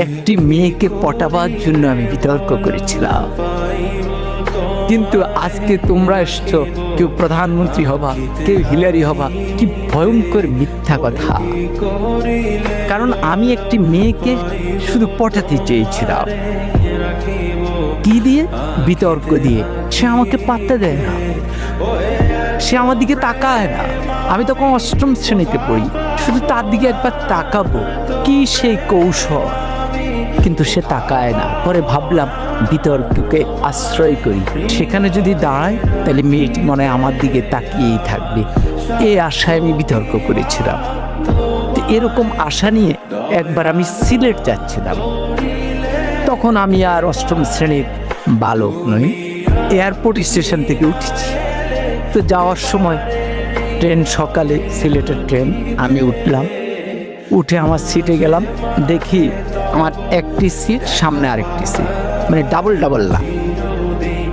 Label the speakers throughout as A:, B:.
A: একটি মেয়েকে পটাবার জন্য আমি বিতর্ক করেছিলাম। কিন্তু আজকে তোমরা এসছো, কেউ প্রধানমন্ত্রী হবা, কেউ হিলারি হবা। কি ভয়ঙ্কর মিথ্যা কথা! কারণ আমি একটি মেয়েকে শুধু পটাতে চেয়েছিলাম। কি দিয়ে? বিতর্ক দিয়ে। সে আমাকে পাত্তা দেয় না, সে আমার দিকে তাকায় না। আমি তখন অষ্টম শ্রেণীতে পড়ি, শুধু তার দিকে একবার তাকাবো, কি সেই কৌশল, কিন্তু সে তাকায় না। পরে ভাবলাম বিতর্ককে আশ্রয় করি, সেখানে যদি দাঁড়ায় তাহলে মেয়েটি মনে হয় আমার দিকে তাকিয়েই থাকবে। এই আশায় আমি বিতর্ক করেছিলাম। এরকম আশা নিয়ে একবার আমি সিলেট যাচ্ছিলাম। তখন আমি আর অষ্টম শ্রেণীর বালক নই, এয়ারপোর্ট স্টেশন থেকে উঠেছি। তো যাওয়ার সময় ট্রেন, সকালে সিলেটের ট্রেন, আমি উঠলাম। উঠে আমার সিটে গেলাম, দেখি আমার একটি সিট, সামনে আরেকটি সিট, মানে ডাবল ডাবল না।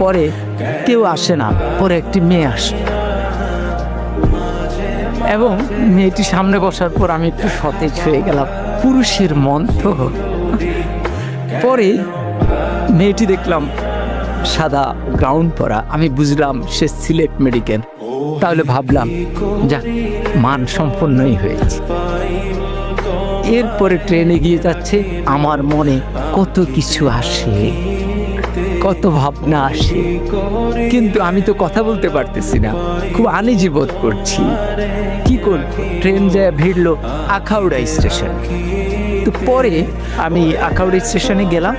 A: পরে কেউ আসে না, পরে একটি মেয়ে আসে এবং মেয়েটি সামনে বসার পর আমি একটু সতেজ হয়ে গেলাম। পুরুষের মন তো। পরে মেয়েটি দেখলাম সাদা গাউন পরা, আমি বুঝলাম সে সিলেট মেডিকেল। তাহলে ভাবলাম যা, মান সম্পন্নই হয়েছে। এরপরে ট্রেন এগিয়ে যাচ্ছে, আমার মনে কত কিছু আসে, কত ভাবনা আসে, কিন্তু আমি তো কথা বলতে পারতেছি না, খুব আনইজি বোধ করছি। কি করব? ট্রেন যায় ভিড়লো আখাউড়া স্টেশন। তো পরে আমি আখাউড়া স্টেশনে গেলাম।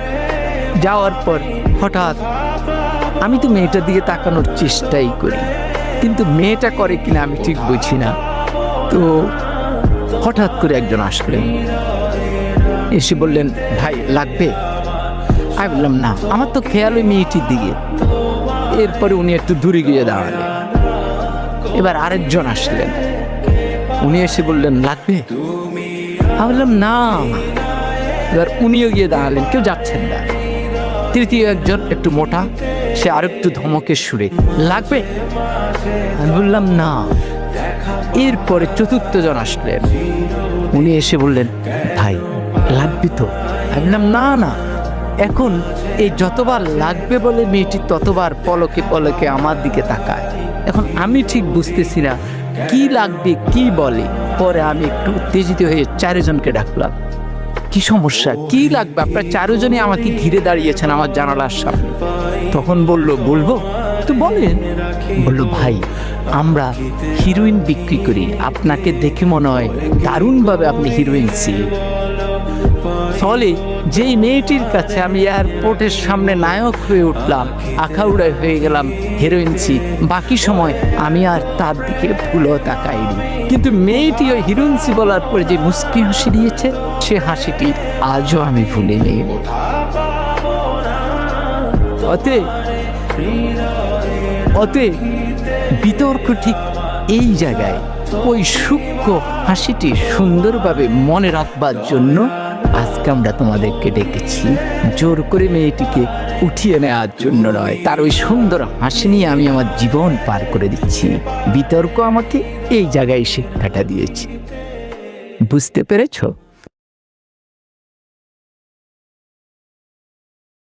A: যাওয়ার পর হঠাৎ আমি তো মেয়েটার দিকে তাকানোর চেষ্টাই করি, কিন্তু মেয়েটা করে কিনা আমি ঠিক বুঝি না। তো হঠাৎ করে একজন আসলেন, এসে বললেন, ভাই লাগবে? আমি বললাম না, আমার তো খেয়াল ওই মেয়েটির দিকে। এরপরে উনি একটু দূরে গিয়ে দাঁড়ালেন। এবার আরেকজন আসলেন, উনি এসে বললেন লাগবে? আমি বললাম না। এবার উনিও গিয়ে দাঁড়ালেন, কেউ যাচ্ছেন না। তৃতীয় একজন একটু মোটা, সে আরেকটু ধমকের সুরে, লাগবে? আমি বললাম না। এরপরে চতুর্থ জন আসলেন, উনি এসে বললেন, ভাই লাগবে তো? আমি বললাম না না। এখন এই যতবার লাগবে বলে মেয়েটি ততবার পলকে পলকে আমার দিকে তাকায়। এখন আমি ঠিক বুঝতেছি না কি লাগবে, কি বলে। পরে আমি একটু উত্তেজিত হয়ে চারজনকে ডাকলাম, কি সমস্যা, কি লাগবে? আপনারা চারজনই আমাকে ঘিরে দাঁড়িয়েছেন আমার জানালার সামনে। তখন বলবো তো বলেন। বলল, ভাই আমরা হিরোইন বিক্রি করি, আপনাকে দেখে মনে হয় দারুণভাবে আপনি হিরোইন ছিল। ফলে যেই মেয়েটির কাছে আমি এয়ারপোর্টের সামনে নায়ক হয়ে উঠলাম, আখাউড়ায় হয়ে গেলাম হিরোইন ছিল, বাকি সময় আমি আর তার দিকে ভুলও তাকাইনি। কিন্তু মেয়েটি ওই হিরোইন বলার পরে যে মুস্কি হাসি দিয়েছে, সে হাসিটি আজও আমি ভুলিনি। অতএব বিতর্ক ঠিক এই জায়গায়, ওই সূক্ষ্ম হাসিটি সুন্দরভাবে মনে রাখবার জন্য আজকে আমরা তোমাদেরকে ডেকেছি। জোর করে মেয়েটিকে উঠিয়ে নেওয়ার জন্য নয়, তার ওই সুন্দর হাসি নিয়ে আমি আমার জীবন পার করে দিচ্ছি। বিতর্ক আমাকে এই জায়গায় শিক্ষাটা দিয়েছে। বুঝতে পেরেছো?